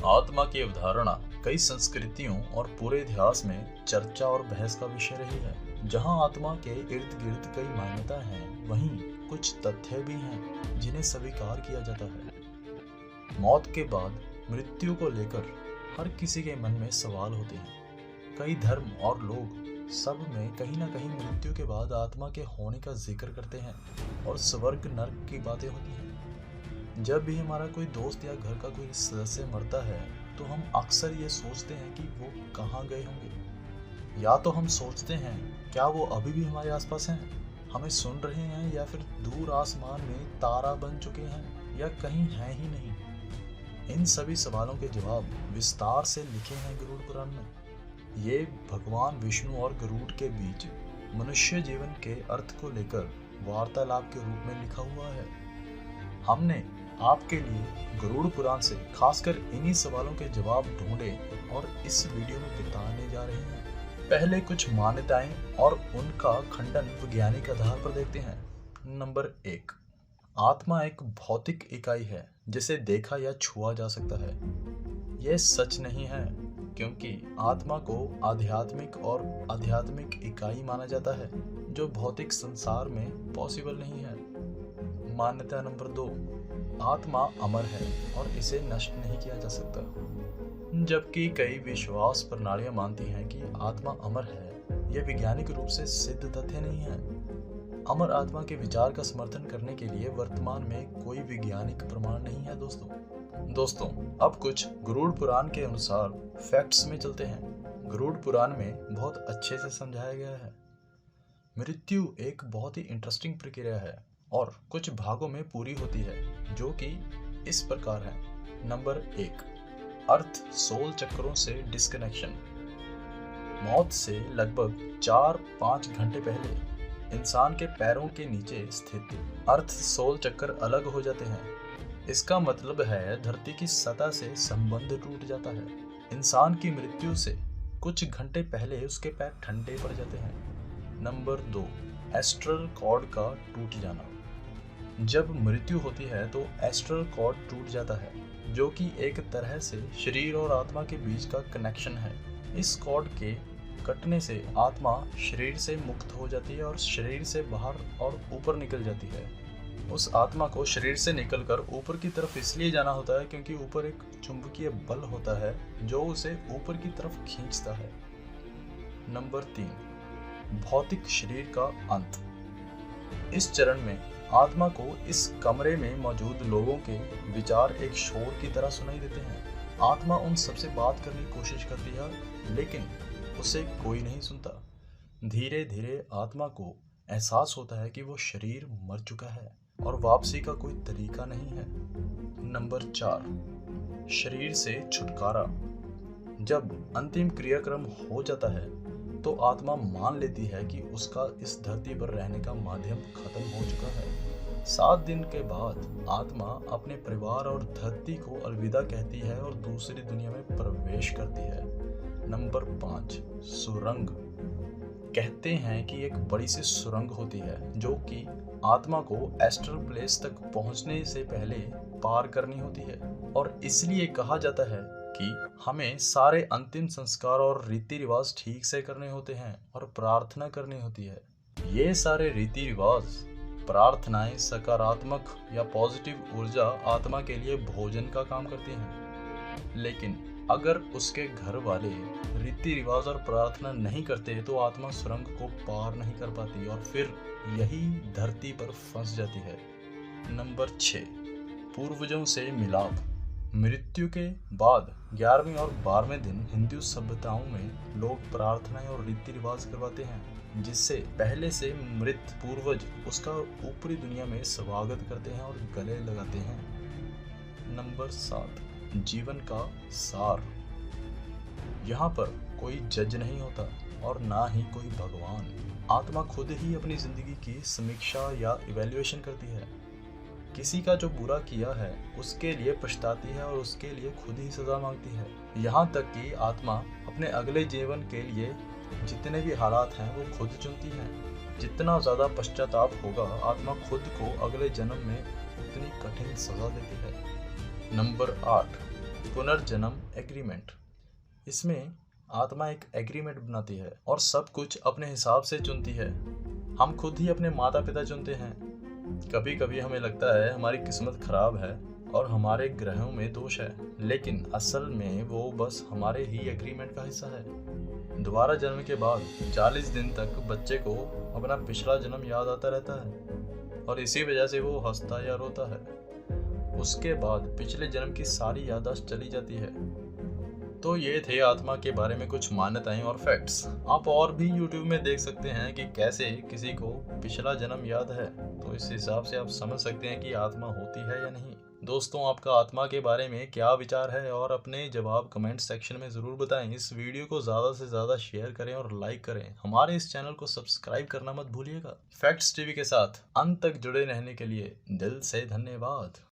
आत्मा की अवधारणा कई संस्कृतियों और पूरे इतिहास में चर्चा और बहस का विषय रही है। जहां आत्मा के इर्द गिर्द कई मान्यताएं हैं, वहीं कुछ तथ्य भी हैं जिन्हें स्वीकार किया जाता है। मौत के बाद मृत्यु को लेकर हर किसी के मन में सवाल होते हैं। कई धर्म और लोग सब में कहीं ना कहीं मृत्यु के बाद आत्मा के होने का जिक्र करते हैं और स्वर्ग नर्क की बातें होती हैं। जब भी हमारा कोई दोस्त या घर का कोई सदस्य मरता है तो हम अक्सर ये सोचते हैं कि वो कहाँ गए होंगे। या तो हम सोचते हैं क्या वो अभी भी हमारे आसपास हैं, हमें सुन रहे हैं, या फिर दूर आसमान में तारा बन चुके हैं, या कहीं हैं ही नहीं। इन सभी सवालों के जवाब विस्तार से लिखे हैं गरुड़ पुराण में। ये भगवान विष्णु और गरुड़ के बीच मनुष्य जीवन के अर्थ को लेकर वार्तालाप के रूप में लिखा हुआ है। हमने आपके लिए गरुड़ पुराण से खासकर इन्हीं सवालों के जवाब ढूंढे और इस वीडियो में बताने जा रहे हैं। पहले कुछ मान्यताएं और उनका खंडन वैज्ञानिक आधार पर देखते हैं। नंबर 1, आत्मा एक भौतिक इकाई है जिसे देखा या छुआ जा सकता है। यह सच नहीं है, क्योंकि आत्मा को आध्यात्मिक और आध्यात्मिक इकाई माना जाता है जो भौतिक संसार में पॉसिबल नहीं है। मान्यता नंबर 2, आत्मा अमर है और इसे नष्ट नहीं किया जा सकता। जबकि कई विश्वास प्रणालियां मानती हैं कि आत्मा अमर है, यह वैज्ञानिक रूप से सिद्ध तथ्य नहीं है। अमर आत्मा के विचार का समर्थन करने के लिए वर्तमान में कोई वैज्ञानिक प्रमाण नहीं है। दोस्तों, अब कुछ गरुड़ पुराण के अनुसार फैक्ट्स में चलते हैं। गरुड़ पुराण में बहुत अच्छे से समझाया गया है। मृत्यु एक बहुत ही इंटरेस्टिंग प्रक्रिया है और कुछ भागों में पूरी होती है, जो कि इस प्रकार है। नंबर 1, अर्थ सोल चक्रों से डिस्कनेक्शन। मौत से लगभग 4-5 घंटे पहले इंसान के पैरों के नीचे स्थित अर्थ सोल चक्र अलग हो जाते हैं। इसका मतलब है धरती की सतह से संबंध टूट जाता है। इंसान की मृत्यु से कुछ घंटे पहले उसके पैर ठंडे पड़ जाते हैं। नंबर 2, एस्ट्रल कॉर्ड का टूट जाना। जब मृत्यु होती है तो एस्ट्रल कॉर्ड टूट जाता है, जो कि एक तरह से शरीर और आत्मा के बीच का कनेक्शन है। इस कॉर्ड के कटने से आत्मा शरीर से मुक्त हो जाती है और शरीर से बाहर और ऊपर निकल जाती है। उस आत्मा को शरीर से निकलकर ऊपर की तरफ इसलिए जाना होता है क्योंकि ऊपर एक चुंबकीय बल होता है जो उसे ऊपर की तरफ खींचता है। नंबर 3, भौतिक शरीर का अंत। इस चरण में आत्मा को इस कमरे में मौजूद लोगों के विचार एक शोर की तरह सुनाई देते हैं। आत्मा उन सबसे बात करने की कोशिश करती है, लेकिन उसे कोई नहीं सुनता। धीरे धीरे आत्मा को एहसास होता है कि वो शरीर मर चुका है और वापसी का कोई तरीका नहीं है। नंबर 4, शरीर से छुटकारा। जब अंतिम क्रियाक्रम हो जाता है तो आत्मा मान लेती है कि उसका इस धरती पर रहने का माध्यम खत्म हो चुका है। 7 दिन के बाद आत्मा अपने परिवार और धरती को अलविदा कहती है और दूसरी दुनिया में प्रवेश करती है। नंबर 5, सुरंग। कहते हैं कि एक बड़ी सी सुरंग होती है जो कि आत्मा को एस्ट्रल प्लेस तक पहुंचने से पहले पार करनी होती है, और इसलिए कहा जाता है कि हमें सारे अंतिम संस्कार और रीति रिवाज ठीक से करने होते हैं और प्रार्थना करनी होती है। ये सारे रीति रिवाज, प्रार्थनाएं सकारात्मक या पॉजिटिव ऊर्जा आत्मा के लिए भोजन का काम करती हैं। लेकिन अगर उसके घर वाले रीति रिवाज और प्रार्थना नहीं करते तो आत्मा सुरंग को पार नहीं कर पाती और फिर यही धरती पर फंस जाती है। नंबर 6, पूर्वजों से मिलाप। मृत्यु के बाद 11वें और 12वें दिन हिंदू सभ्यताओं में लोग प्रार्थनाएं और रीति रिवाज करवाते हैं, जिससे पहले से मृत पूर्वज उसका ऊपरी दुनिया में स्वागत करते हैं और गले लगाते हैं। नंबर 7, जीवन का सार। यहाँ पर कोई जज नहीं होता और ना ही कोई भगवान। आत्मा खुद ही अपनी जिंदगी की समीक्षा या इवैल्यूएशन करती है। किसी का जो बुरा किया है उसके लिए पछताती है और उसके लिए खुद ही सजा मांगती है। यहाँ तक कि आत्मा अपने अगले जीवन के लिए जितने भी हालात हैं वो खुद चुनती है। जितना ज़्यादा पश्चाताप होगा, आत्मा खुद को अगले जन्म में उतनी कठिन सजा देती है। नंबर 8, पुनर्जन्म एग्रीमेंट। इसमें आत्मा एक एग्रीमेंट बनाती है और सब कुछ अपने हिसाब से चुनती है। हम खुद ही अपने माता पिता चुनते हैं। कभी कभी हमें लगता है हमारी किस्मत खराब है और हमारे ग्रहों में दोष है, लेकिन असल में वो बस हमारे ही एग्रीमेंट का हिस्सा है। दोबारा जन्म के बाद 40 दिन तक बच्चे को अपना पिछला जन्म याद आता रहता है और इसी वजह से वो हंसता या रोता है। उसके बाद पिछले जन्म की सारी याददाश्त चली जाती है। तो ये थे आत्मा के बारे में कुछ मान्यताएं और फैक्ट्स। आप और भी YouTube में देख सकते हैं कि कैसे किसी को पिछला जन्म याद है, तो इस हिसाब से आप समझ सकते हैं कि आत्मा होती है या नहीं। दोस्तों, आपका आत्मा के बारे में क्या विचार है और अपने जवाब कमेंट सेक्शन में ज़रूर बताएं। इस वीडियो को ज़्यादा से ज़्यादा शेयर करें और लाइक करें। हमारे इस चैनल को सब्सक्राइब करना मत भूलिएगा। फैक्ट्स टीवी के साथ अंत तक जुड़े रहने के लिए दिल से धन्यवाद।